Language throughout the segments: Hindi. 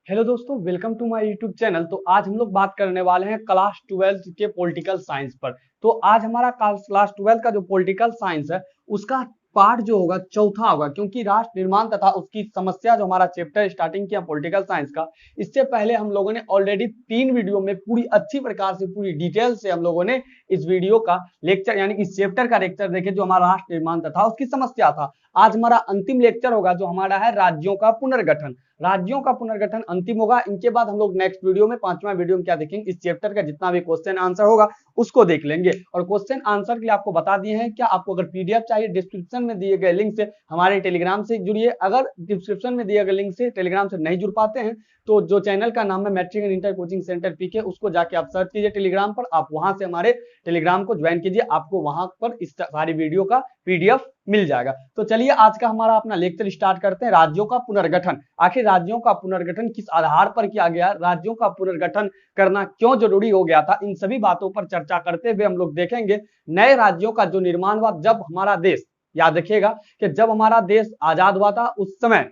हेलो दोस्तों, welcome to my YouTube channel. तो आज हम लोग बात करने वाले हैं क्लास 12 के पॉलिटिकल साइंस पर। तो आज हमारा क्लास 12 का जो पॉलिटिकल साइंस है उसका पार्ट जो होगा चौथा होगा, क्योंकि राष्ट्र निर्माण तथा उसकी समस्या जो हमारा चैप्टर स्टार्टिंग किया पॉलिटिकल साइंस का, इससे पहले हम लोगों ने ऑलरेडी 3 वीडियो में पूरी अच्छी प्रकार से पूरी डिटेल से हम लोगों ने इस वीडियो का लेक्चर यानी इस चैप्टर का लेक्चर देखे जो हमारा राष्ट्र निर्माण तथा उसकी समस्या था। आज हमारा अंतिम लेक्चर होगा जो हमारा है राज्यों का पुनर्गठन। राज्यों का पुनर्गठन अंतिम होगा। इनके बाद हम लोग नेक्स्ट वीडियो में 5वां वीडियो में क्या देखेंगे, इस चैप्टर का जितना भी क्वेश्चन आंसर होगा उसको देख लेंगे। और क्वेश्चन आंसर के लिए आपको बता दिए हैं, क्या आपको अगर पीडीएफ चाहिए डिस्क्रिप्शन में दिए गए लिंक से हमारे टेलीग्राम से जुड़िए। अगर डिस्क्रिप्शन में दिए गए लिंक से टेलीग्राम से नहीं जुड़ पाते हैं तो जो चैनल का नाम है matric and inter coaching centre PK, उसको जाके आप सर्च कीजिए टेलीग्राम पर, आप वहां से हमारे टेलीग्राम को ज्वाइन कीजिए, आपको वहां पर इस सारी वीडियो का पीडीएफ मिल जाएगा। तो चलिए आज का हमारा अपना लेक्चर स्टार्ट करते हैं। राज्यों का पुनर्गठन, आखिर राज्यों का पुनर्गठन किस आधार पर किया गया, राज्यों का पुनर्गठन करना क्यों जरूरी हो गया था, इन सभी बातों पर चर्चा करते हुए हम लोग देखेंगे नए राज्यों का जो निर्माण हुआ। जब हमारा देश, याद रखिएगा कि जब हमारा देश आजाद हुआ था उस समय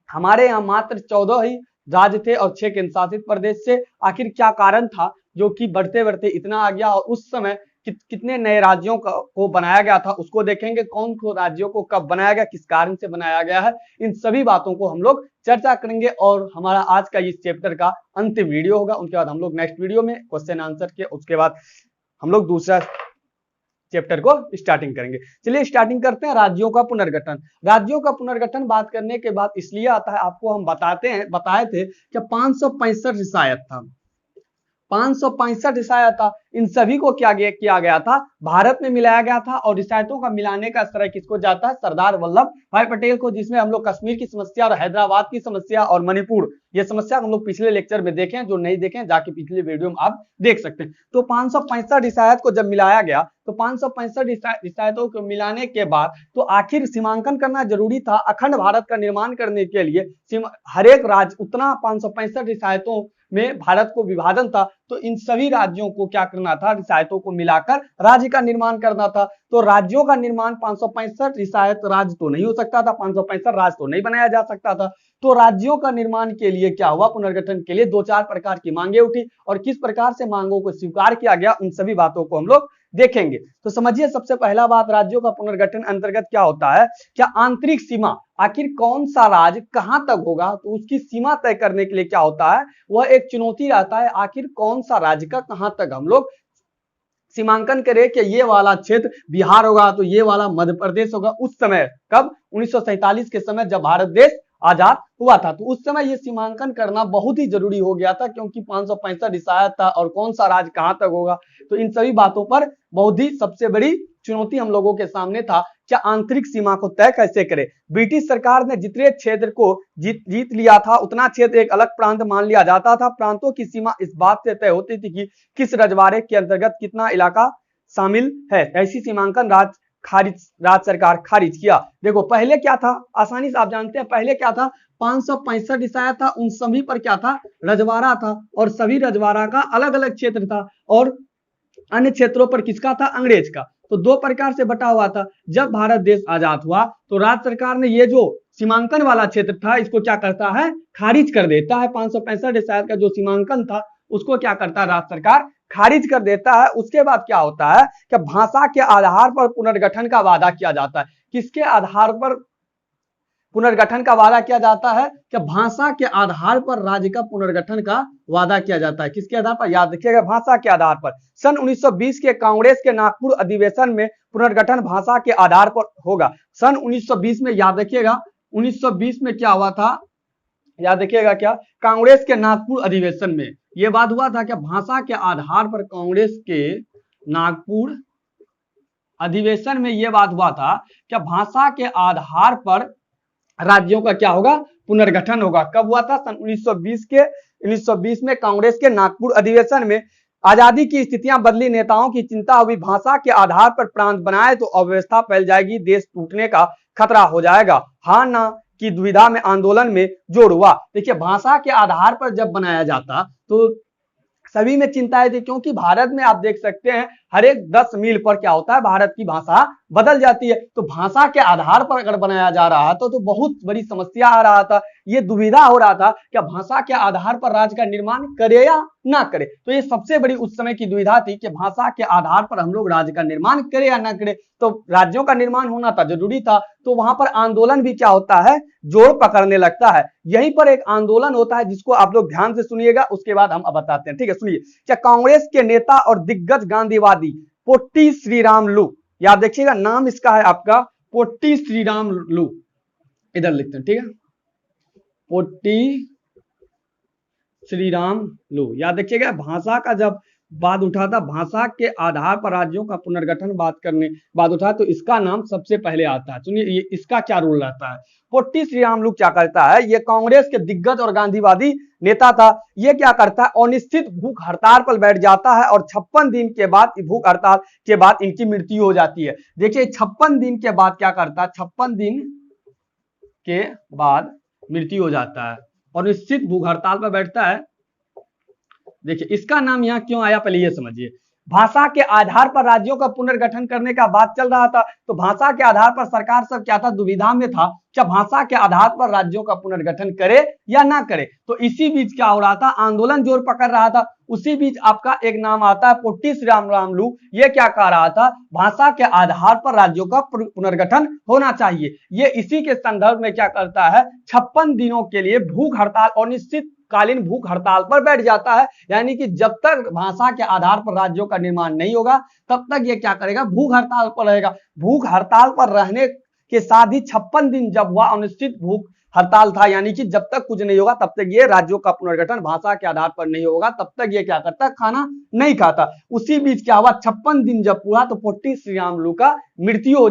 हमारे यहाँ मात्र 14 ही राज्य थे और 6 केंद्र शासित प्रदेश से। आखिर क्या कारण था जो कि बढ़ते बढ़ते इतना आ गया, और उस समय कितने नए राज्यों को बनाया गया था उसको देखेंगे। कौन कौन राज्यों को कब बनाया गया, किस कारण से बनाया गया है, इन सभी बातों को हम लोग चर्चा करेंगे। और हमारा आज का इस चैप्टर का अंतिम वीडियो होगा। उनके बाद हम लोग नेक्स्ट वीडियो में क्वेश्चन आंसर के, उसके बाद हम लोग दूसरा चैप्टर को स्टार्टिंग करेंगे। चलिए स्टार्टिंग करते हैं राज्यों का पुनर्गठन। राज्यों का पुनर्गठन बात करने के बाद इसलिए आता है, आपको हम बताए थे कि 565 रियासत था, 565 रियासत था। इन सभी को क्या किया गया था, भारत में मिलाया गया था। और रियासतों का मिलाने का श्रेय किसको जाता है, सरदार वल्लभ भाई पटेल को, जिसमें हम लोग कश्मीर की समस्या और हैदराबाद की समस्या और मणिपुर ये समस्या हम लोग पिछले लेक्चर में देखें। जो नहीं देखें जाके पिछले वीडियो में आप देख सकते हैं। तो 565 रियासत को जब मिलाया गया तो 565 रियासतों को मिलाने के बाद तो आखिर सीमांकन करना जरूरी था। अखंड भारत का निर्माण करने के लिए हर एक राज्य उतना 565 रियासतों में भारत को विभाजन था, तो इन सभी राज्यों को क्या करना था, रियासतों को मिलाकर राज्य का निर्माण करना था। तो राज्यों का निर्माण 565 रियासत राज्य तो नहीं हो सकता था, 565 राज्य तो नहीं बनाया जा सकता था। तो राज्यों का निर्माण के लिए क्या हुआ, पुनर्गठन के लिए 2-4 प्रकार की मांगे उठी और किस प्रकार से मांगों को स्वीकार किया गया, उन सभी बातों को हम लोग देखेंगे। तो समझिए, सबसे पहला बात, राज्यों का पुनर्गठन अंतर्गत क्या होता है, क्या आंतरिक सीमा, आखिर कौन सा राज्य कहां तक होगा, तो उसकी सीमा तय करने के लिए क्या होता है, वह एक चुनौती रहता है। आखिर कौन सा राज्य का कहां तक हम लोग सीमांकन करें कि ये वाला क्षेत्र बिहार होगा तो ये वाला मध्य प्रदेश होगा। उस समय कब, 1947 के समय जब भारत देश आजाद हुआ था, तो उस समय ये सीमांकन करना बहुत ही जरूरी हो गया था, क्योंकि 565 रियासत था और कौन सा राज्य कहां तक होगा। तो इन सभी बातों पर बहुत ही सबसे बड़ी चुनौती हम लोगों के सामने था, क्या आंतरिक सीमा को तय कैसे करें। ब्रिटिश सरकार ने जितने क्षेत्र को जीत लिया था उतना क्षेत्र एक अलग प्रांत मान लिया जाता था। प्रांतों की सीमा इस बात से तय होती थी कि किस रजवाड़े के अंतर्गत कितना इलाका शामिल है। ऐसी सीमांकन राज्य सरकार खारिज किया। देखो पहले क्या था, आसानी से आप जानते हैं पहले क्या था, 565 रियासत था, उन सभी पर क्या था, रजवाड़ा था, और सभी रजवाड़ा का अलग अलग क्षेत्र था, और अन्य क्षेत्रों पर किसका था, अंग्रेज का। तो 2 प्रकार से बटा हुआ था। जब भारत देश आजाद हुआ तो राज्य सरकार ने ये जो सीमांकन वाला क्षेत्र था इसको क्या करता है, खारिज कर देता है। 565 रियासत का जो सीमांकन था उसको क्या करता है, राज्य सरकार खारिज कर देता है। उसके बाद क्या होता है कि भाषा के आधार पर पुनर्गठन का वादा किया जाता है। किसके आधार पर पुनर्गठन का वादा किया जाता है, कि भाषा के आधार पर राज्य का पुनर्गठन का वादा किया जाता है। किसके आधार पर, याद रखिएगा, भाषा के आधार पर। सन 1920 के कांग्रेस के नागपुर अधिवेशन में पुनर्गठन भाषा के आधार पर होगा। सन 1920 में, याद रखिएगा, 1920 में क्या हुआ था, याद रखिएगा, क्या, कांग्रेस के नागपुर अधिवेशन में यह बात हुआ था कि भाषा के आधार पर कांग्रेस के नागपुर अधिवेशन में यह बात हुआ था कि भाषा के आधार पर राज्यों का क्या होगा, पुनर्गठन होगा। कब हुआ था, सन 1920 में कांग्रेस के नागपुर अधिवेशन में। आजादी की स्थितियां बदली, नेताओं की चिंता हुई, भाषा के आधार पर प्रांत बनाए तो अव्यवस्था फैल जाएगी, देश टूटने का खतरा हो जाएगा। हाँ ना की दुविधा में आंदोलन में जोड़ हुआ। देखिए भाषा के आधार पर जब बनाया जाता तो सभी में चिंताएं थी, क्योंकि भारत में आप देख सकते हैं हर एक 10 मील पर क्या होता है, भारत की भाषा बदल जाती है। तो भाषा के आधार पर अगर बनाया जा रहा था तो बहुत बड़ी समस्या आ रहा था, ये दुविधा हो रहा था क्या भाषा के आधार पर राज्य का निर्माण करे या ना करे। तो ये सबसे बड़ी उस समय की दुविधा थी कि भाषा के आधार पर हम लोग राज्य का निर्माण करें या ना करें। तो राज्यों का निर्माण होना था जरूरी था, तो वहां पर आंदोलन भी क्या होता है, जोर पकड़ने लगता है। यहीं पर एक आंदोलन होता है जिसको आप लोग ध्यान से सुनिएगा, उसके बाद हम अब बताते हैं। ठीक है, सुनिए। क्या कांग्रेस के नेता और दिग्गज गांधीवादी पोट्टी श्रीरामुलु, याद देखिएगा नाम इसका है आपका पोट्टी श्रीरामुलु, इधर लिखते हैं। ठीक है, पोट्टी श्रीरामुलु, याद देखिएगा। भाषा का जब बात उठा था, भाषा के आधार पर राज्यों का पुनर्गठन बात उठा, तो इसका नाम सबसे पहले आता है। सुनिए ये इसका क्या रोल रहता है। पोट्टी श्रीरामुलु क्या करता है, ये कांग्रेस के दिग्गज और गांधीवादी नेता था। ये क्या करता है, अनिश्चित भूख हड़ताल पर बैठ जाता है और 56 दिन के बाद भूख हड़ताल के बाद इनकी मृत्यु हो जाती है। देखिए 56 दिन के बाद क्या करता है, 56 दिन के बाद मृत्यु हो जाता है और निश्चित भूख हड़ताल पर बैठता है। देखिए इसका नाम यहाँ क्यों आया, पहले ये समझिए। भाषा के आधार पर राज्यों का पुनर्गठन करने का बात चल रहा था, तो भाषा के आधार पर सरकार सब क्या था, दुविधा में था, क्या भाषा के आधार पर राज्यों का पुनर्गठन करे या ना करे। तो इसी बीच क्या हो रहा था, आंदोलन जोर पकड़ रहा था। उसी बीच आपका एक नाम आता है पोट्टी श्रीरामुलु, ये क्या कह रहा था, भाषा के आधार पर राज्यों का पुनर्गठन होना चाहिए। ये इसी के संदर्भ में क्या करता है, 56 दिनों के लिए भूख हड़ताल और निश्चित कालीन भूख हड़ताल पर बैठ जाता है। यानी कि जब तक भाषा के आधार पर राज्यों का निर्माण नहीं होगा तब तक ये क्या करेगा, भूख हड़ताल पर रहेगा। भूख हड़ताल पर रहने के साथ ही 56 दिन जब हुआ अनिश्चित भूख हड़ताल था, यानी कि जब तक कुछ नहीं होगा तब तक ये राज्यों का पुनर्गठन भाषा के आधार पर नहीं होगा, तब तक ये क्या करता, खाना नहीं खाता। उसी बीच क्या हुआ, 56 दिन जब पूरा तो पोट्टी श्रीरामुलु का मृत्यु हो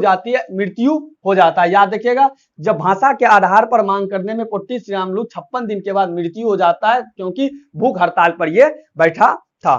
जाता है। याद रखिएगा, जब भाषा के आधार पर मांग करने में पोट्टी श्रीरामुलु 56 दिन के बाद मृत्यु हो जाता है, क्योंकि भूख हड़ताल पर ये बैठा था।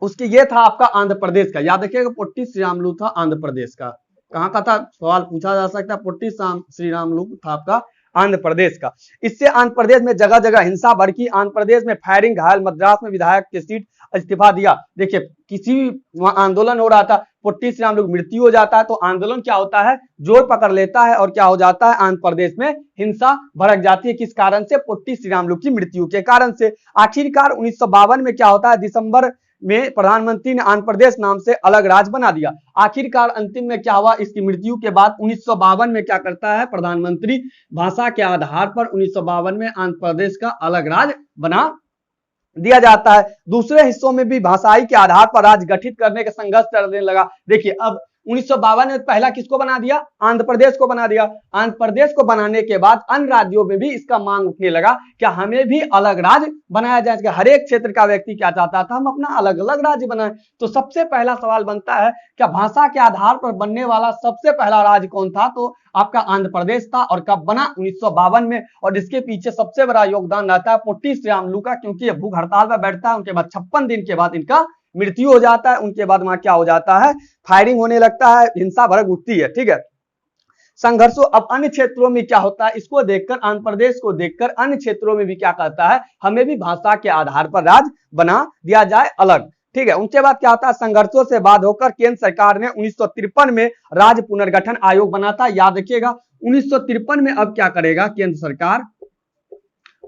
उसके ये था आपका आंध्र प्रदेश का, याद रखिएगा पोट्टी श्रीरामुलु था आंध्र प्रदेश का। कहाँ का था, सवाल पूछा जा सकता है। पोट्टी श्रीरामुलु था आपका आंध्र प्रदेश का। इससे आंध्र प्रदेश में जगह जगह हिंसा भड़की, आंध्र प्रदेश में फायरिंग, घायल, मद्रास में विधायक की सीट इस्तीफा दिया। देखिए किसी भी आंदोलन हो रहा था, पोट्टी श्रीरामुलु मृत्यु हो जाता है तो आंदोलन क्या होता है, जोर पकड़ लेता है और क्या हो जाता है, आंध्र प्रदेश में हिंसा भड़क जाती है। किस कारण से, पोट्टी श्रीरामुलु की मृत्यु के कारण से। आखिरकार 1952 में क्या होता है, दिसंबर में प्रधानमंत्री ने आंध्र प्रदेश नाम से अलग राज्य बना दिया। आखिरकार अंतिम में क्या हुआ, इसकी मृत्यु के बाद 1952 में क्या करता है प्रधानमंत्री, भाषा के आधार पर 1952 में आंध्र प्रदेश का अलग राज्य बना दिया जाता है। दूसरे हिस्सों में भी भाषाई के आधार पर राज्य गठित करने का संघर्ष चलने लगा। देखिए अब 1952 में पहला किसको बना दिया, आंध्र प्रदेश को बना दिया। आंध्र प्रदेश को बनाने के बाद अन्य राज्यों में भी इसका मांग उठने लगा, क्या हमें भी अलग राज्य बनाया जाए। हर एक क्षेत्र का व्यक्ति क्या चाहता था, हम अपना अलग अलग राज्य बनाए। तो सबसे पहला सवाल बनता है, क्या भाषा के आधार पर बनने वाला सबसे पहला राज्य कौन था, तो आपका आंध्र प्रदेश था। और कब बना, 1952 में। और इसके पीछे सबसे बड़ा योगदान रहता है पोट्टी श्रीरामुलु का, क्योंकि ये भूख हड़ताल पर बैठता है, उनके बाद 56 दिन के बाद इनका मृत्यु हो जाता है। उनके बाद वहां क्या हो जाता है, फायरिंग होने लगता है, हिंसा भड़क उठती है। ठीक है, संघर्षों। अब अन्य क्षेत्रों में क्या होता है, इसको देखकर, आंध्र प्रदेश को देखकर अन्य क्षेत्रों में भी क्या कहता है, हमें भी भाषा के आधार पर राज्य बना दिया जाए अलग। ठीक है, उनके बाद क्या होता है, संघर्षों से बाद होकर केंद्र सरकार ने 1953 में राज्य पुनर्गठन आयोग बनाता। याद रखिएगा 1953 में अब क्या करेगा केंद्र सरकार,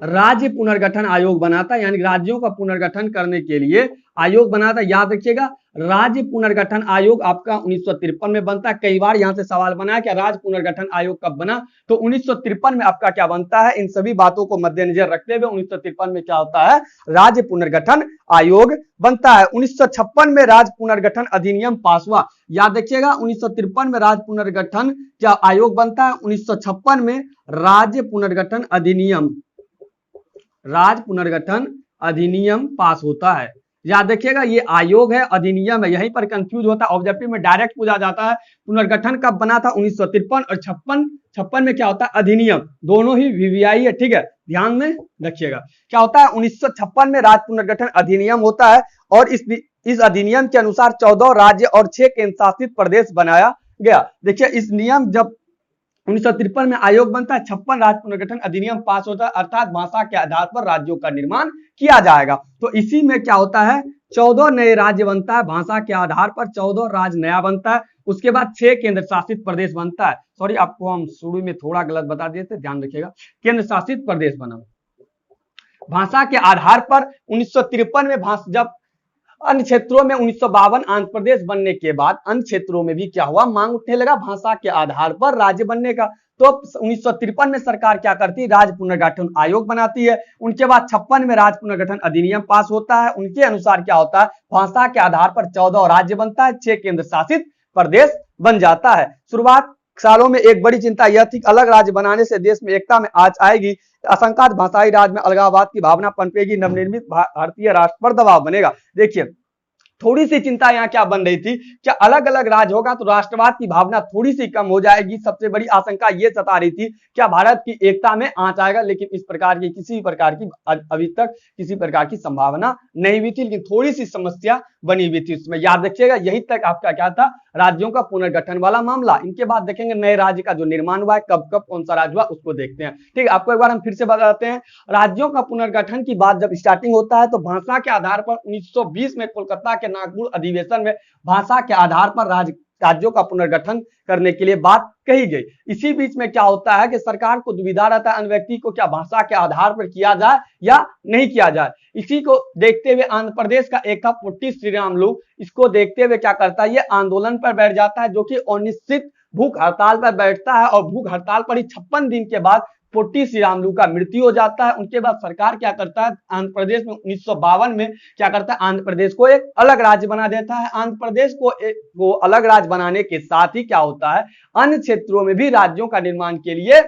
राज्य पुनर्गठन आयोग बनाता, यानी राज्यों का पुनर्गठन करने के लिए आयोग बनाता। याद रखिएगा राज्य पुनर्गठन आयोग आपका 1953 में बनता है। कई बार यहां से सवाल बना है कि राज्य पुनर्गठन आयोग कब बना, तो 1953 में आपका क्या बनता है। इन सभी बातों को मद्देनजर रखते हुए 1953 में क्या होता है, राज्य पुनर्गठन आयोग बनता है। 1956 में राज्य पुनर्गठन अधिनियम पास हुआ। याद रखिएगा 1953 में राज्य पुनर्गठन क्या आयोग बनता है, 1956 में राज्य पुनर्गठन अधिनियम पास होता है। याद रखिएगा ये आयोग है, अधिनियम है, यहीं पर कंफ्यूज होता है। ऑब्जेक्टिव में डायरेक्ट पूछा जाता है पुनर्गठन कब बना था, 1953 और 56 में क्या होता है, अधिनियम, दोनों ही वीवीआई है। ठीक है, ध्यान में रखिएगा क्या होता है, 1956 में राज्य पुनर्गठन अधिनियम होता है और इस अधिनियम के अनुसार 14 राज्य और 6 केंद्र शासित प्रदेश बनाया गया। देखिए इस नियम जब 1953 में आयोग बनता है, 56 राज्य पुनर्गठन अधिनियम पास होता है, अर्थात भाषा के आधार पर राज्यों का निर्माण किया जाएगा। तो इसी में क्या होता है, 14 नए राज्य बनता है, भाषा के आधार पर 14 राज्य नया बनता है। उसके बाद 6 केंद्र शासित प्रदेश बनता है। सॉरी, आपको हम शुरू में थोड़ा गलत बता दिए थे, ध्यान रखिएगा। केंद्र शासित प्रदेश बना भाषा के आधार पर 1953 में जब अन्य क्षेत्रों में 1952 आंध्र प्रदेश बनने के बाद अन्य क्षेत्रों में भी क्या हुआ, मांग उठने लगा भाषा के आधार पर राज्य बनने का। तो 1953 में सरकार क्या करती है, राज्य पुनर्गठन आयोग बनाती है। उनके बाद 56 में राज्य पुनर्गठन अधिनियम पास होता है। उनके अनुसार क्या होता है, भाषा के आधार पर 14 राज्य बनता है, 6 केंद्र शासित प्रदेश बन जाता है। शुरुआत सालों में एक बड़ी चिंता यह थी, अलग राज्य बनाने से देश में एकता में आंच आएगी, आशंका भाषाई राज में अलगाववाद की भावना पनपेगी, नवनिर्मित भारतीय राष्ट्र पर दबाव बनेगा। देखिए, थोड़ी सी चिंता यहाँ क्या बन रही थी, क्या अलग अलग राज्य होगा तो राष्ट्रवाद की भावना थोड़ी सी कम हो जाएगी। सबसे बड़ी आशंका ये सता रही थी, क्या भारत की एकता में आंच आएगा, लेकिन इस प्रकार की किसी प्रकार की अभी तक किसी प्रकार की संभावना नहीं हुई थी, लेकिन थोड़ी सी समस्या बनी हुई थी उसमें। याद रखिएगा, यही तक आपका क्या था, राज्यों का पुनर्गठन वाला मामला। इनके बाद देखेंगे नए राज्य का जो निर्माण हुआ है, कब कब कौन सा राज्य हुआ उसको देखते हैं। ठीक है, आपको एक बार हम फिर से बताते हैं। राज्यों का पुनर्गठन की बात जब स्टार्टिंग होता है तो भाषा के आधार पर 1920 में कोलकाता के नागपुर अधिवेशन में भाषा के आधार पर राज्यों का पुनर्गठन करने के लिए बात कही गई। इसी बीच में क्या होता है कि सरकार को दुविधा रहता है, अन्य व्यक्ति को क्या भाषा के आधार पर किया जाए या नहीं किया जाए। इसी को देखते हुए आंध्र प्रदेश का एक था पुट्टी श्रीरामुलु, इसको देखते हुए क्या करता है, ये आंदोलन पर बैठ जाता है, जो कि अनिश्चित भूख हड़ताल पर बैठता है। और भूख हड़ताल पर ही 56 दिन के बाद पुट्टी श्रीरामुलु का मृत्यु हो जाता है। उनके बाद सरकार क्या करता है, आंध्र प्रदेश में 1952 में क्या करता है, आंध्र प्रदेश को एक अलग राज्य बना देता है। आंध्र प्रदेश को अलग राज्य बनाने के साथ ही क्या होता है, अन्य क्षेत्रों में भी राज्यों का निर्माण के लिए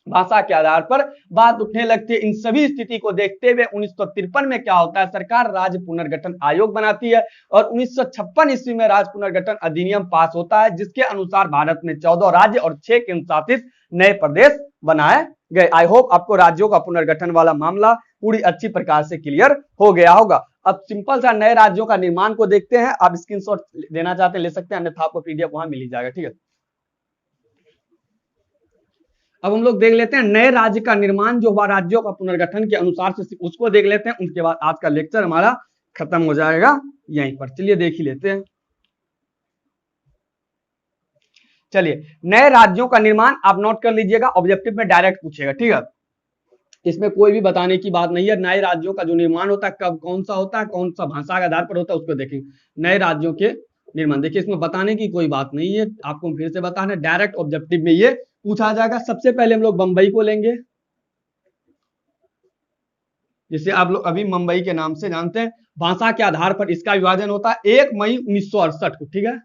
भाषा के आधार पर बात उठने लगती है। इन सभी स्थिति को देखते हुए 1953 में क्या होता है, सरकार राज्य पुनर्गठन आयोग बनाती है और 1956 ईस्वी में राज्य पुनर्गठन अधिनियम पास होता है, जिसके अनुसार भारत में 14 राज्य और 6 केंद्र शासित नए प्रदेश बनाए गए। आई होप आपको राज्यों का पुनर्गठन वाला मामला पूरी अच्छी प्रकार से क्लियर हो गया होगा। अब सिंपल सा नए राज्यों का निर्माण को देखते हैं। आप स्क्रीनशॉट देना चाहते हैं ले सकते हैं, अन्यथा आपको पीडीएफ वहां मिल ही जाएगा। ठीक है, अब हम लोग देख लेते हैं नए राज्य का निर्माण जो हुआ राज्यों का पुनर्गठन के अनुसार से, उसको देख लेते हैं। उसके बाद आज का लेक्चर हमारा खत्म हो जाएगा यहीं पर। चलिए देख ही लेते हैं। चलिए, नए राज्यों का निर्माण आप नोट कर लीजिएगा, ऑब्जेक्टिव में डायरेक्ट पूछेगा। ठीक है, इसमें कोई भी बताने की बात नहीं है। नए राज्यों का जो निर्माण होता है कब कौन सा होता है, कौन सा भाषा के आधार पर होता है, उसको देखेंगे। नए राज्यों के निर्माण, देखिए इसमें बताने की कोई बात नहीं है, आपको फिर से बताना है, डायरेक्ट ऑब्जेक्टिव में ये पूछा जाएगा। सबसे पहले हम लोग बंबई को लेंगे, जिसे आप लोग अभी मुंबई के नाम से जानते हैं। भाषा के आधार पर इसका विभाजन होता है 1 मई 1968 को। ठीक है,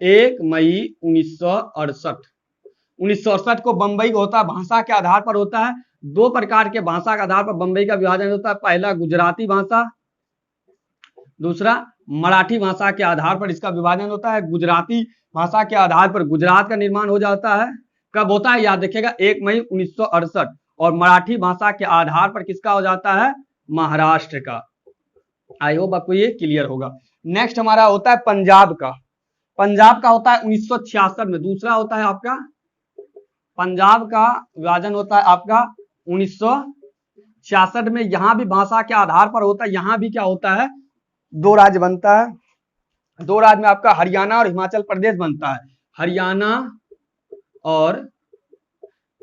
1 मई 1968 को बंबई होता है। भाषा के आधार पर होता है, 2 प्रकार के भाषा के आधार पर बंबई का विभाजन होता है। पहला गुजराती भाषा, दूसरा मराठी भाषा के आधार पर इसका विभाजन होता है। गुजराती भाषा के आधार पर गुजरात का निर्माण हो जाता है। कब होता है, याद रखिएगा, 1 मई 1968। और मराठी भाषा के आधार पर किसका हो जाता है, महाराष्ट्र का। आई होप आपको ये क्लियर होगा। नेक्स्ट हमारा होता है पंजाब का। पंजाब का होता है 1966 में। दूसरा होता है आपका पंजाब का विभाजन होता है आपका 1966 में। यहां भी भाषा के आधार पर होता है। यहां भी क्या होता है, 2 राज्य बनता है। 2 राज्य में आपका हरियाणा और हिमाचल प्रदेश बनता है। हरियाणा और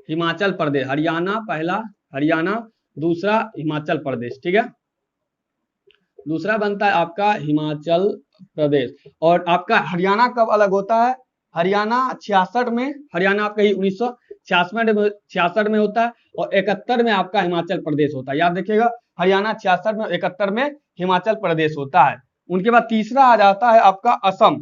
हिमाचल प्रदेश, हरियाणा पहला, हरियाणा दूसरा हिमाचल प्रदेश। ठीक है, दूसरा बनता है आपका हिमाचल प्रदेश। और आपका हरियाणा कब अलग होता है, हरियाणा 66 में, हरियाणा आपका ही 1966 में होता है। और 71 में आपका हिमाचल प्रदेश होता है। याद रखिएगा, हरियाणा 66 में, 71 में हिमाचल प्रदेश होता है। उनके बाद तीसरा आ जाता है आपका असम।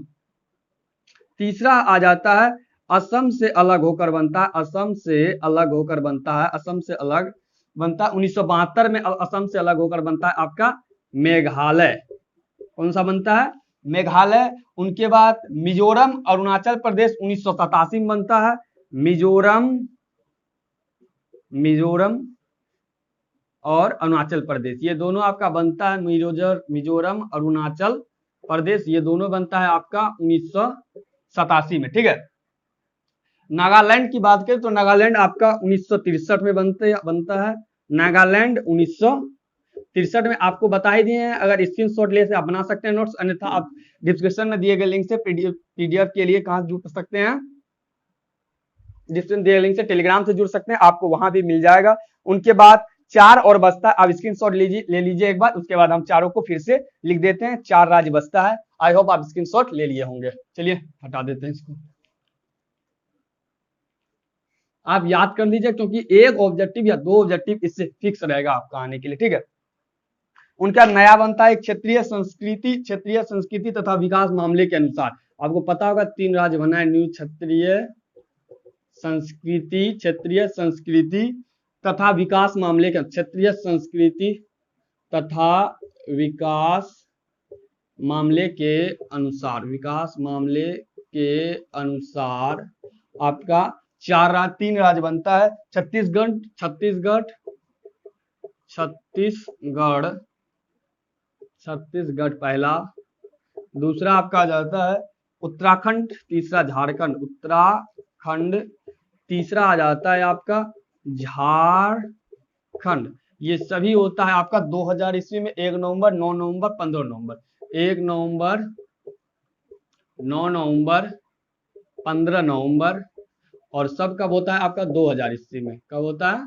तीसरा आ जाता है असम से अलग होकर बनता है, असम से अलग होकर बनता है, असम से अलग बनता है 1972 में। असम से अलग होकर बनता है आपका मेघालय। कौन सा बनता है, मेघालय। उनके बाद मिजोरम अरुणाचल प्रदेश 1987 में बनता है। मिजोरम और अरुणाचल प्रदेश, ये दोनों आपका बनता है। मिजोरम अरुणाचल प्रदेश, ये दोनों बनता है आपका 1987 में। ठीक है, नागालैंड की बात करें तो नागालैंड आपका 1963 में बनता है। नागालैंड 1963 में आपको बता ही दिए हैं। अगर स्क्रीनशॉट ले से आप बना सकते हैं नोट्स, अन्यथा आप डिस्क्रिप्शन में दिए गए लिंक से पीडीएफ के लिए कहां जुड़ सकते हैं, डिस्क्रिप्शन दिए लिंक से टेलीग्राम से जुड़ सकते हैं, आपको वहां भी मिल जाएगा। उनके बाद 4 और बचता है, आप स्क्रीनशॉट ले लीजिए एक बार, उसके बाद हम चारों को फिर से लिख देते हैं। 4 राज्य बचता है। आई होप आप स्क्रीनशॉट ले लिए होंगे। चलिए हटा देते हैं इसको, आप याद कर लीजिए क्योंकि एक ऑब्जेक्टिव या 2 ऑब्जेक्टिव इससे फिक्स रहेगा आपका आने के लिए, ठीक है। उनका नया बनता है क्षेत्रीय संस्कृति तथा विकास मामले के अनुसार। आपको पता होगा 3 राज्य बना है न्यू, क्षेत्रीय संस्कृति तथा विकास मामले के, क्षेत्रीय संस्कृति तथा विकास मामले के अनुसार आपका 3 राज्य बनता है। छत्तीसगढ़ पहला, दूसरा आपका आ जाता है उत्तराखंड, तीसरा झारखंड, तीसरा आ जाता है आपका झारखंड। ये सभी होता है आपका 2000 ईस्वी में 1 नवंबर, 9 नवंबर, 15 नवंबर, 1 नवंबर, 9 नवंबर, 15 नवंबर, और सब कब होता है आपका 2000 ईस्वी में। कब होता है?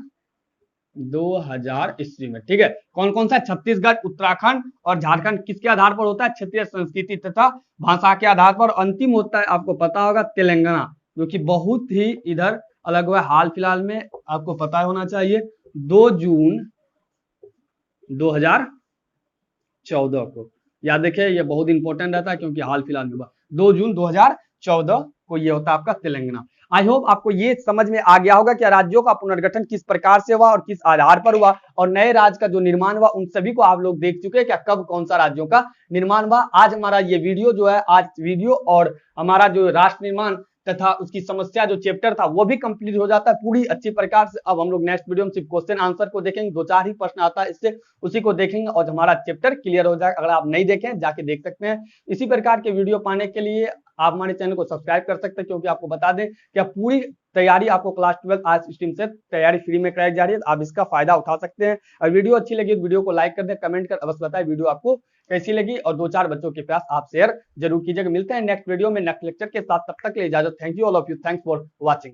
2000 ईस्वी में, ठीक है। कौन कौन सा? छत्तीसगढ़, उत्तराखंड और झारखंड किसके आधार पर होता है? क्षेत्रीय संस्कृति तथा भाषा के आधार पर। अंतिम होता है, आपको पता होगा, तेलंगाना, जो कि बहुत ही इधर अलग हुआ हाल फिलहाल में, आपको पता होना चाहिए 2 जून 2014 को। याद रखिए, ये बहुत इंपॉर्टेंट रहता है क्योंकि हाल फिलहाल में हुआ 2 जून 2014 को ये होता है आपका तेलंगाना। आई होप आपको ये समझ में आ गया होगा कि राज्यों का पुनर्गठन किस प्रकार से हुआ और किस आधार पर हुआ, और नए राज्य का जो निर्माण हुआ उन सभी को आप लोग देख चुके हैं क्या, कब कौन सा राज्यों का निर्माण हुआ। आज हमारा ये वीडियो जो है, आज वीडियो और हमारा जो राष्ट्र निर्माण तथा उसकी समस्या जो चैप्टर था वो भी कंप्लीट हो जाता है पूरी अच्छी प्रकार से। अब हम लोग नेक्स्ट वीडियो में सिर्फ क्वेश्चन आंसर को देखेंगे, 2-4 ही प्रश्न आता है इससे, उसी को देखेंगे और हमारा चैप्टर क्लियर हो जाएगा। अगर आप नहीं देखें जाके देख सकते हैं। इसी प्रकार के वीडियो पाने के लिए आप हमारे चैनल को सब्सक्राइब कर सकते हैं, क्योंकि आपको बता दें कि पूरी तैयारी आपको क्लास 12 आज स्ट्रीम से तैयारी फ्री में कराई जा रही है, आप इसका फायदा उठा सकते हैं। और वीडियो अच्छी लगी तो वीडियो को लाइक कर दें, कमेंट कर अवश्य बताएं वीडियो आपको कैसी लगी, और 2-4 बच्चों के पास आप शेयर जरूर कीजिएगा। मिलते हैं नेक्स्ट वीडियो में नेक्स्ट लेक्चर के साथ, तब तक के लिए इजाजत। Thank you all of you, thanks for watching.